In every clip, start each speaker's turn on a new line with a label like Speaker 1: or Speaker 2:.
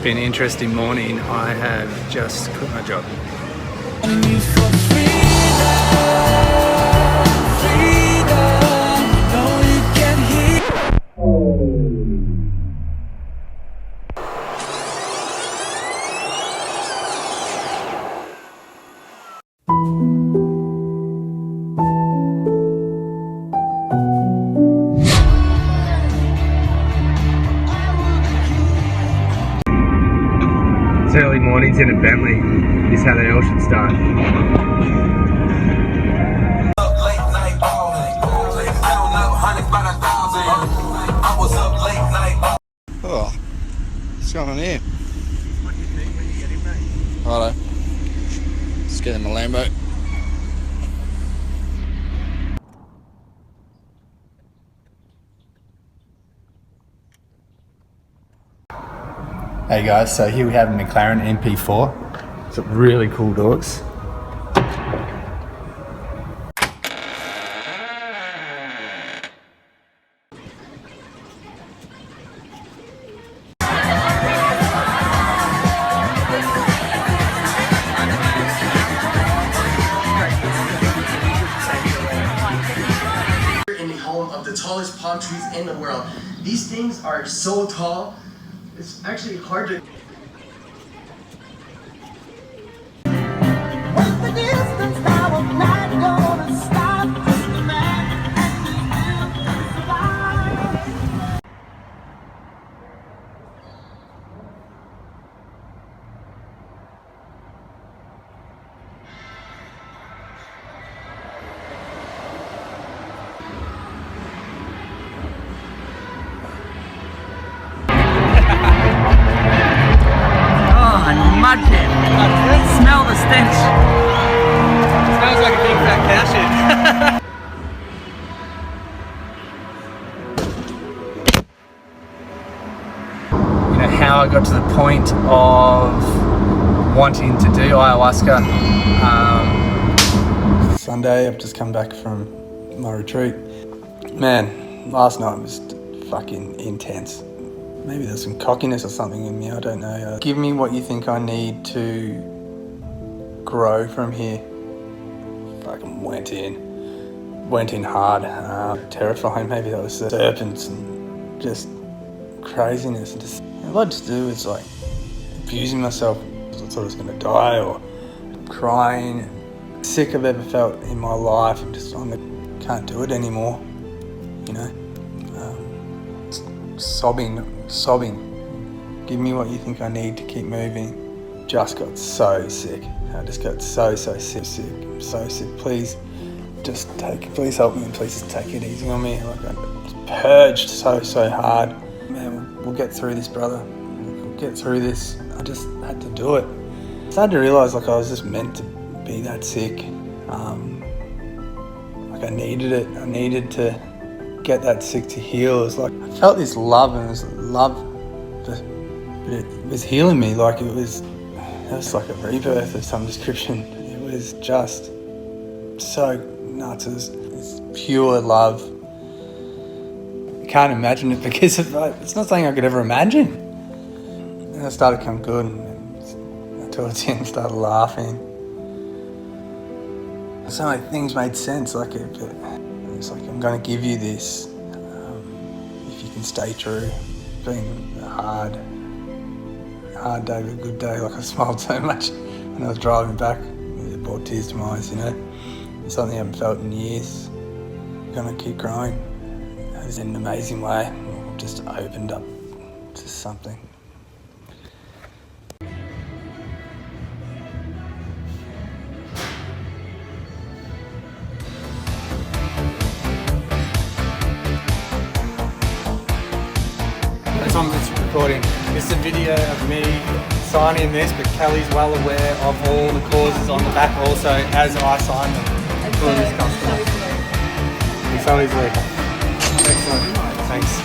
Speaker 1: been an interesting morning. I have just quit my job. It's early mornings in a Bentley. This is how they all should start. Oh, what's going on here?
Speaker 2: What do you think when you get in, mate?
Speaker 1: Righto. Let's get in my Lambo. Hey guys, so here we have a McLaren MP4. It's really cool dogs.
Speaker 3: In the home of the tallest palm trees in the world. These things are so tall, it's actually hard to...
Speaker 2: Mudkip. Smell the stench.
Speaker 1: Smells like a big fat cow shit. You know how I got to the point of wanting to do ayahuasca. Sunday, I've just come back from my retreat. Man, last night was fucking intense. Maybe there's some cockiness or something in me, I don't know. Give me what you think I need to grow from here. Fucking went in hard. Terrifying, maybe that was the serpents and just craziness. And just, all I'd just do is like abusing myself. I thought I was gonna die or crying. Sick I've ever felt in my life. I'm just, can't do it anymore, you know? Sobbing. Give me what you think I need to keep moving. Just got so sick. I just got so sick. I'm so sick. Please please help me and please just take it easy on me. Like I purged so hard. Man, we'll get through this, brother. We'll get through this. I just had to do it. I started to realise like I was just meant to be that sick. Like I needed it. I needed to get that sick to heal. It was like I felt this love, and it was love, but it was healing me. Like it was like a rebirth of some description. It was just so nuts. It was pure love. I can't imagine it because it's not something I could ever imagine. And I started to come good, and towards the end I started laughing. So many things made sense. Like it's like, I'm going to give you this if you can stay true. It's been a hard day, but a good day. Like I smiled so much when I was driving back. It brought tears to my eyes, you know. It's something I haven't felt in years. I'm going to keep growing. It was in an amazing way. It just opened up to something. Tom that's recording. This is a video of me signing this, but Kelly's well aware of all the causes on the back also as I sign them for this customer. So easily. Excellent. Thanks.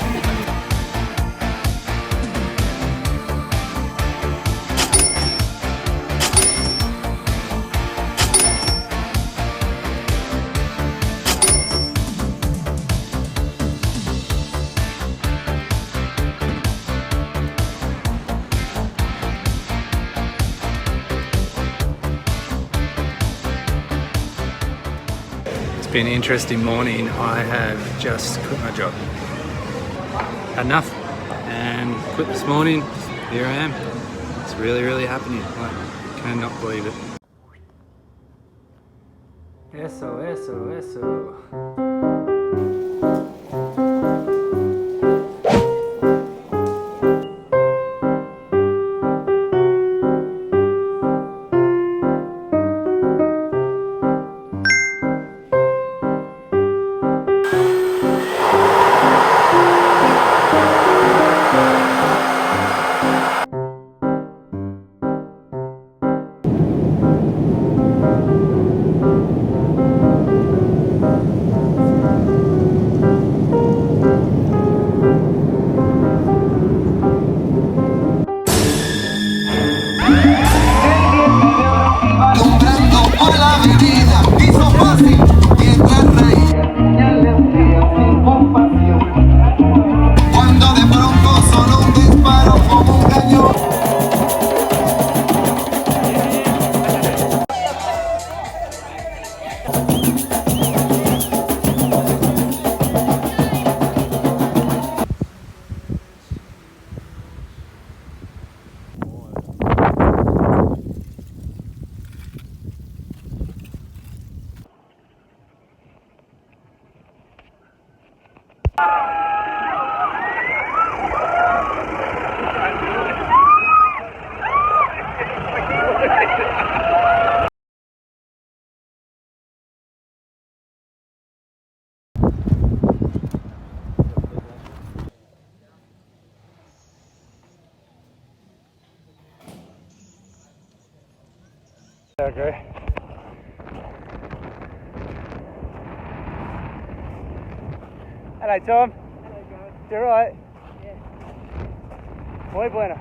Speaker 1: been an interesting morning. I have just quit my job. Had enough and quit this morning. Here I am. It's really, really happening. I cannot believe it. Eso. Okay. Hello, Tom.
Speaker 4: Hello, guys.
Speaker 1: You alright?
Speaker 4: Yeah.
Speaker 1: Muy bueno.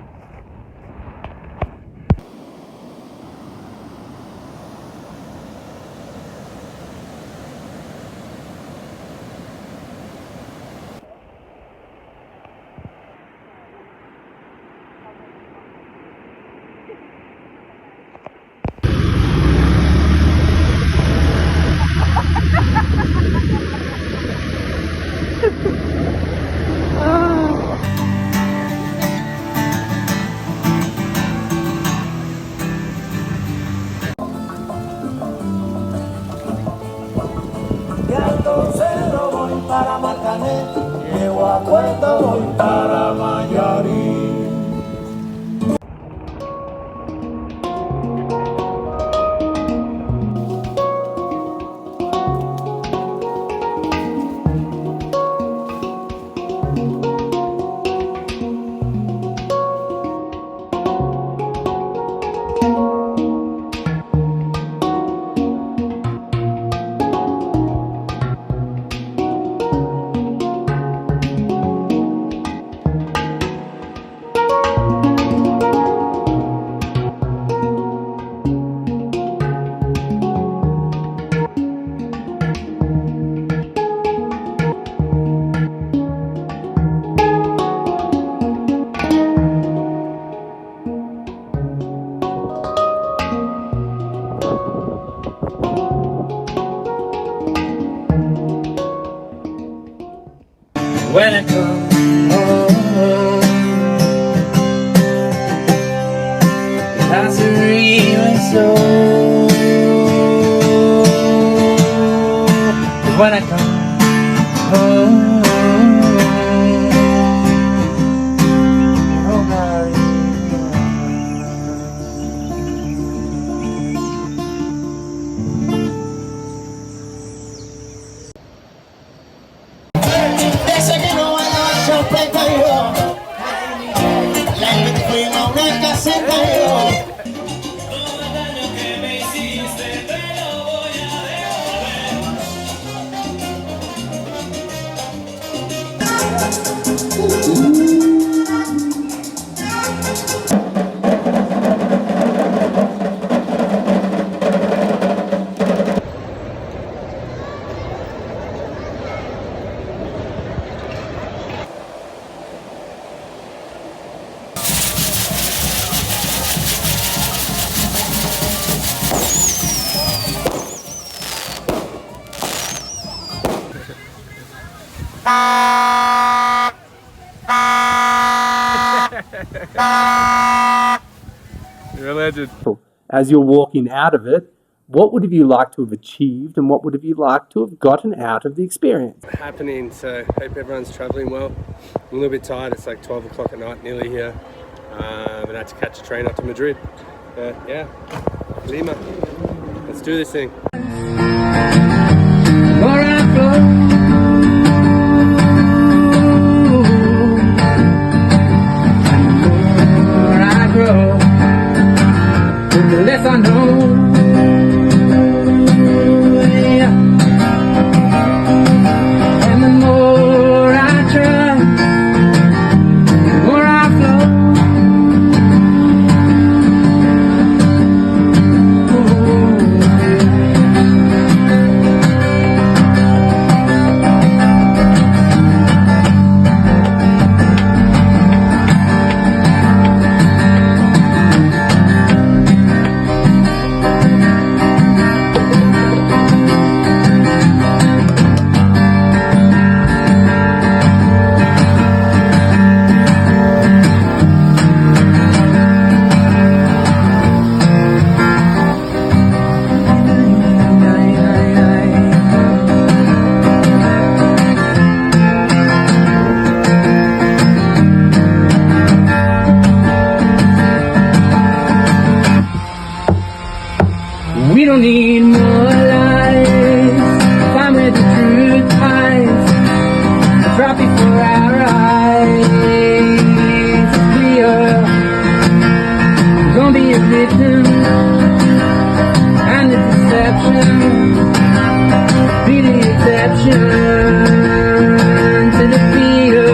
Speaker 5: Para Marcané, llego a Puerto, voy para Mayarí.
Speaker 2: When I come home, the house is really slow. When I come home, oh God,
Speaker 5: Ese que no baila el chopeta yo, la que fuimos a una caseta yo.
Speaker 1: You're a legend. As you're walking out of it, what would have you liked to have achieved and what would have you liked to have gotten out of the experience?
Speaker 4: Happening, so hope everyone's travelling well. I'm a little bit tired, it's like 12 o'clock at night, nearly here. And I had to catch a train up to Madrid. Yeah, Lima. Let's do this thing.
Speaker 2: More I flow, more I grow, the less I know. Yeah. And the more I try, the more I flow. We don't need more lies. Find where the truth hides. Drop before our eyes. Clear. Don't be a victim. And the deception. Be the exception to the fear.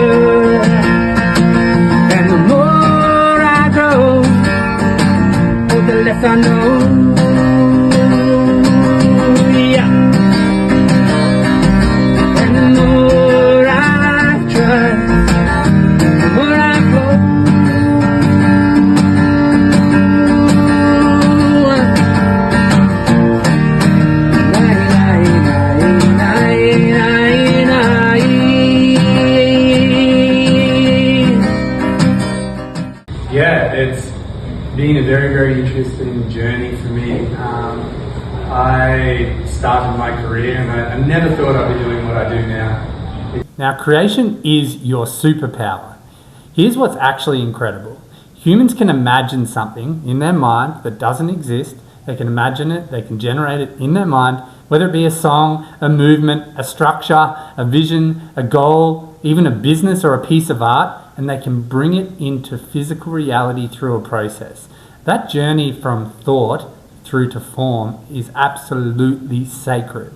Speaker 2: And the more I grow, the less I know.
Speaker 1: Yeah, it's been a very, very interesting journey for me. I started my career and I never thought I'd be doing what I do now. Now, creation is your superpower. Here's what's actually incredible. Humans can imagine something in their mind that doesn't exist. They can imagine it, they can generate it in their mind, whether it be a song, a movement, a structure, a vision, a goal, even a business or a piece of art, and they can bring it into physical reality through a process. That journey from thought through to form is absolutely sacred.